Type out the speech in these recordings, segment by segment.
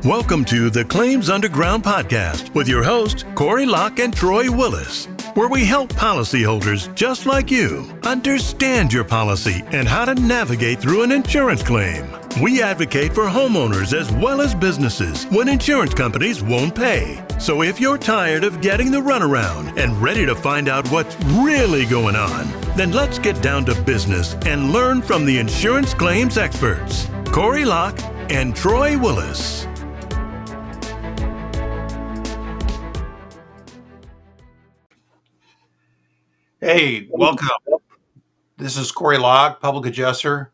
Welcome to the Claims Underground podcast with your hosts, Corey Locke and Troy Willis, where we help policyholders just like you understand your policy and how to navigate through an insurance claim. We advocate for homeowners as well as businesses when insurance companies won't pay. So if you're tired of getting the runaround and ready to find out what's really going on, then let's get down to business and learn from the insurance claims experts, Corey Locke and Troy Willis. Hey, welcome. This is Corey Locke, public adjuster.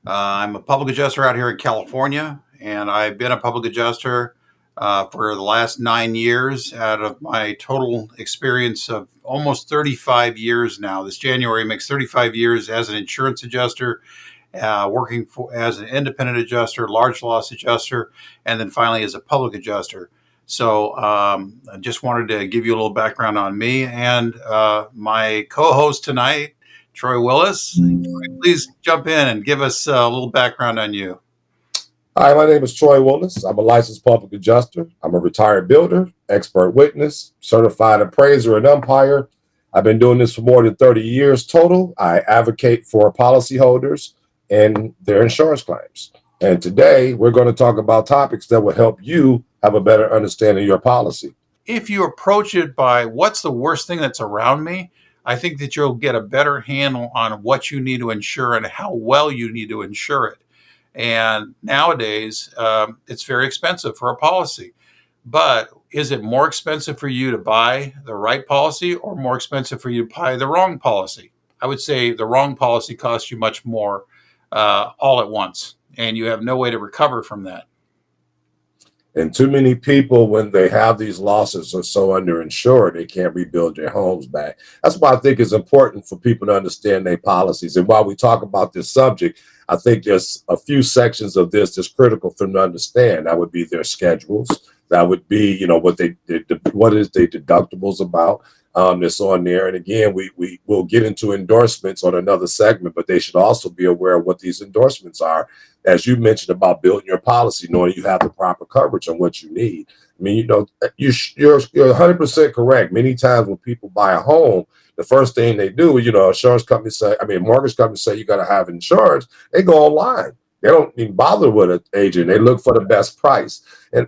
I'm a public adjuster out here in California, and I've been a public adjuster for the last 9 years out of my total experience of almost 35 years now. This January makes 35 years as an insurance adjuster, working as an independent adjuster, large loss adjuster, and then finally as a public adjuster. So I just wanted to give you a little background on me and my co-host tonight, Troy Willis. Please jump in and give us a little background on you. Hi, my name is Troy Willis. I'm a licensed public adjuster. I'm a retired builder, expert witness, certified appraiser, and umpire. I've been doing this for more than 30 years total. I advocate for policyholders and their insurance claims. And today we're going to talk about topics that will help you have a better understanding of your policy. If you approach it by what's the worst thing that's around me, I think that you'll get a better handle on what you need to insure and how well you need to insure it. And nowadays, it's very expensive for a policy. But is it more expensive for you to buy the right policy or more expensive for you to buy the wrong policy? I would say the wrong policy costs you much more all at once, and you have no way to recover from that. And too many people, when they have these losses, are so underinsured, they can't rebuild their homes back. That's why I think it's important for people to understand their policies. And while we talk about this subject, I think there's a few sections of this that's critical for them to understand. That would be their schedules. That would be, what is their deductibles about. That's on there. And again, we'll get into endorsements on another segment, but they should also be aware of what these endorsements are. As you mentioned about building your policy, knowing you have the proper coverage on what you need. I mean, you're 100% correct. Many times when people buy a home, the first thing they do, insurance companies mortgage companies say you got to have insurance. They go online. They don't even bother with an agent. They look for the best price. And,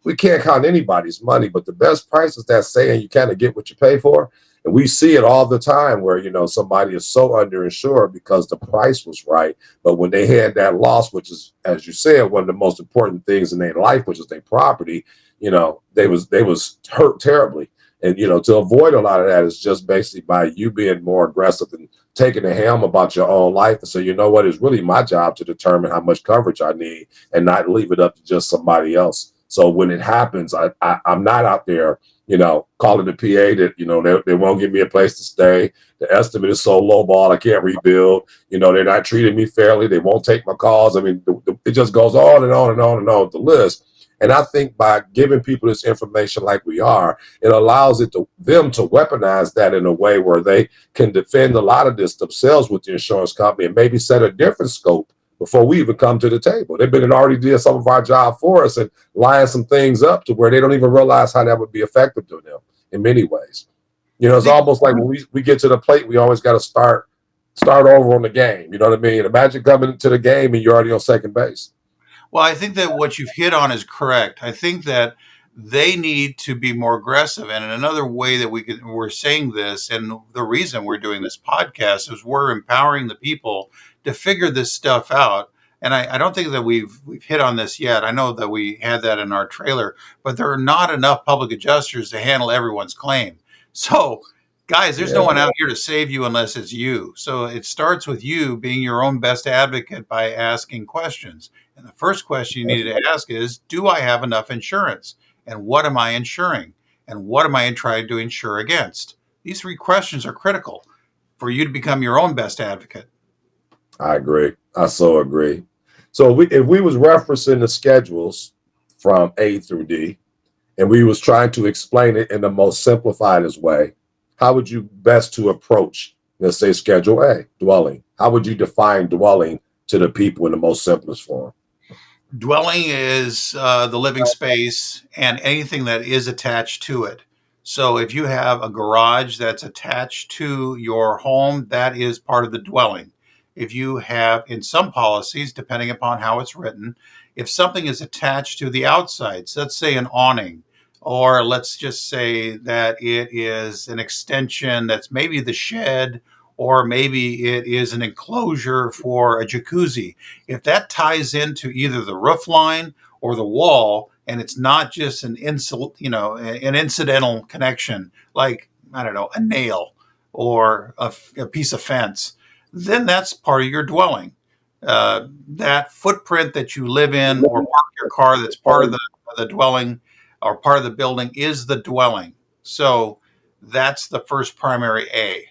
we can't count anybody's money, but the best price is that saying you kind of get what you pay for. And we see it all the time where, somebody is so underinsured because the price was right. But when they had that loss, which is, as you said, one of the most important things in their life, which is their property, they was hurt terribly. And, to avoid a lot of that is just basically by you being more aggressive and taking the helm about your own life. And so, it's really my job to determine how much coverage I need and not leave it up to just somebody else. So when it happens, I'm not out there, calling the PA that, they won't give me a place to stay. The estimate is so lowball, I can't rebuild. They're not treating me fairly. They won't take my calls. I mean, it just goes on and on and on and on the list. And I think by giving people this information like we are, it allows them to weaponize that in a way where they can defend a lot of this themselves with the insurance company and maybe set a different scope before we even come to the table. They've been and already did some of our job for us and line some things up to where they don't even realize how that would be effective to them in many ways. It's almost like when we get to the plate, we always got to start over on the game. You know what I mean? Imagine coming into the game and you're already on second base. Well, I think that what you've hit on is correct. I think that they need to be more aggressive. And another way that we're saying this, and the reason we're doing this podcast is we're empowering the people to figure this stuff out. And I don't think that we've hit on this yet. I know that we had that in our trailer, but there are not enough public adjusters to handle everyone's claim. So, guys, there's no one out here to save you unless it's you. So it starts with you being your own best advocate by asking questions. And the first question you need to ask is, do I have enough insurance? And what am I insuring? And what am I trying to insure against? These three questions are critical for you to become your own best advocate. I agree. I so agree. So if we was referencing the schedules from A through D, and we was trying to explain it in the most simplified way, how would you best to approach, let's say, Schedule A, dwelling? How would you define dwelling to the people in the most simplest form? Dwelling is the living space and anything that is attached to it. So if you have a garage that's attached to your home, that is part of the dwelling. If you have, in some policies, depending upon how it's written, if something is attached to the outside, so let's say an awning, or let's just say that it is an extension that's maybe the shed, or maybe it is an enclosure for a jacuzzi. If that ties into either the roof line or the wall, and it's not just an incidental connection, like, I don't know, a nail or a piece of fence, then that's part of your dwelling. That footprint that you live in or park your car, that's part of the dwelling or part of the building, is the dwelling. So that's the first primary A.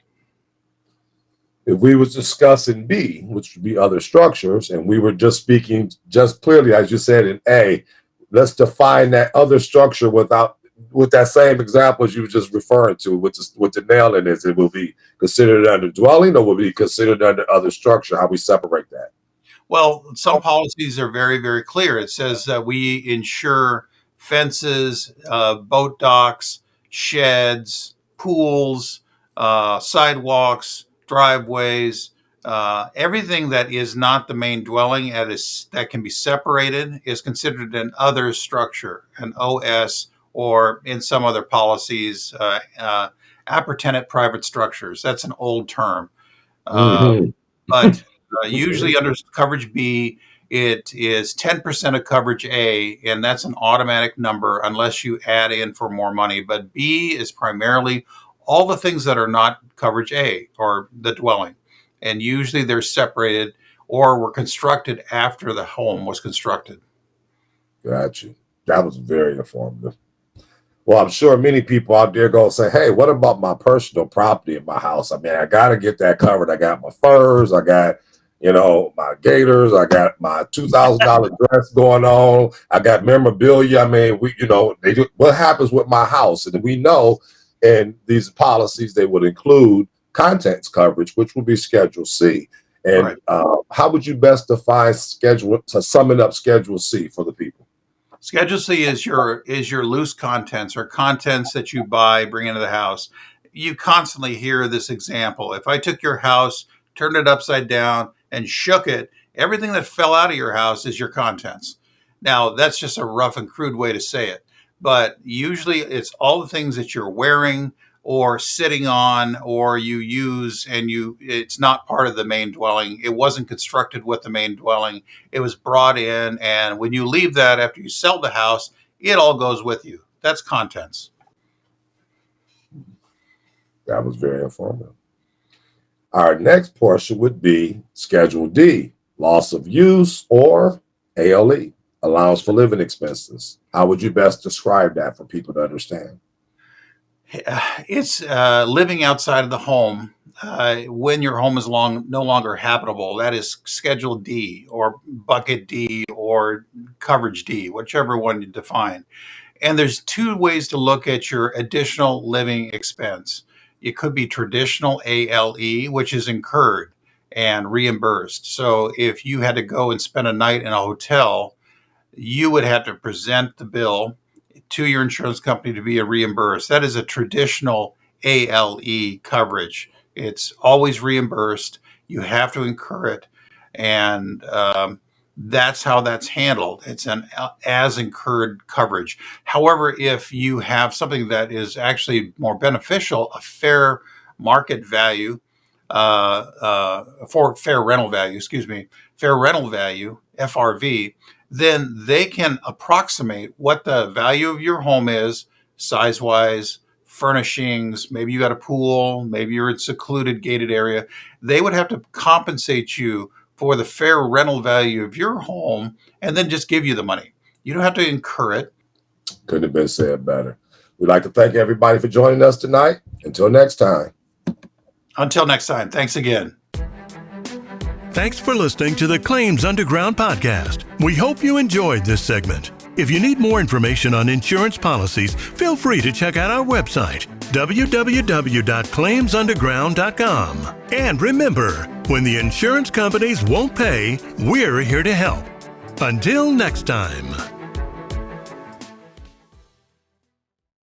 If we was discussing B, which would be other structures, and we were just speaking just clearly, as you said, in A, let's define that other structure with that same example as you were just referring to, with the nail in it. It will be considered under dwelling, or will be considered under other structure. How we separate that? Well, some policies are very, very clear. It says that we insure fences, boat docks, sheds, pools, sidewalks, driveways, everything that is not the main dwelling that can be separated is considered an other structure, an OS, or in some other policies, appurtenant private structures. That's an old term. But usually under coverage B, it is 10% of coverage A, and that's an automatic number unless you add in for more money. But B is primarily all the things that are not coverage A, or the dwelling. And usually they're separated or were constructed after the home was constructed. Got you. That was very informative. Well, I'm sure many people out there going to say, hey, what about my personal property in my house? I mean, I got to get that covered. I got my furs. I got, my gators. I got my $2,000 dress going on. I got memorabilia. I mean, what happens with my house? And we know in these policies, they would include contents coverage, which would be Schedule C. And right. How would you best define summing up Schedule C for the people? Schedule C is your loose contents, or contents that you buy, bring into the house. You constantly hear this example. If I took your house, turned it upside down, and shook it, everything that fell out of your house is your contents. Now, that's just a rough and crude way to say it. But usually it's all the things that you're wearing or sitting on or you use, and it's not part of the main dwelling. It wasn't constructed with the main dwelling. It was brought in, and when you leave that after you sell the house, it all goes with you. That's contents. That was very informative. Our next portion would be Schedule D, loss of use, or ALE, allowance for living expenses. How would you best describe that for people to understand? It's living outside of the home when your home is no longer habitable. That is Schedule D, or Bucket D, or Coverage D, whichever one you define. And there's two ways to look at your additional living expense. It could be traditional ALE, which is incurred and reimbursed. So if you had to go and spend a night in a hotel, you would have to present the bill to your insurance company to be reimbursed. That is a traditional ALE coverage. It's always reimbursed. You have to incur it. And that's how that's handled. It's an as incurred coverage. However, if you have something that is actually more beneficial, a fair market value, for fair rental value, FRV, then they can approximate what the value of your home is, size-wise, furnishings, maybe you got a pool, maybe you're in a secluded gated area. They would have to compensate you for the fair rental value of your home and then just give you the money. You don't have to incur it. Couldn't have been said better. We'd like to thank everybody for joining us tonight. Until next time. Thanks again. Thanks for listening to the Claims Underground podcast. We hope you enjoyed this segment. If you need more information on insurance policies, feel free to check out our website, www.claimsunderground.com. And remember, when the insurance companies won't pay, we're here to help. Until next time.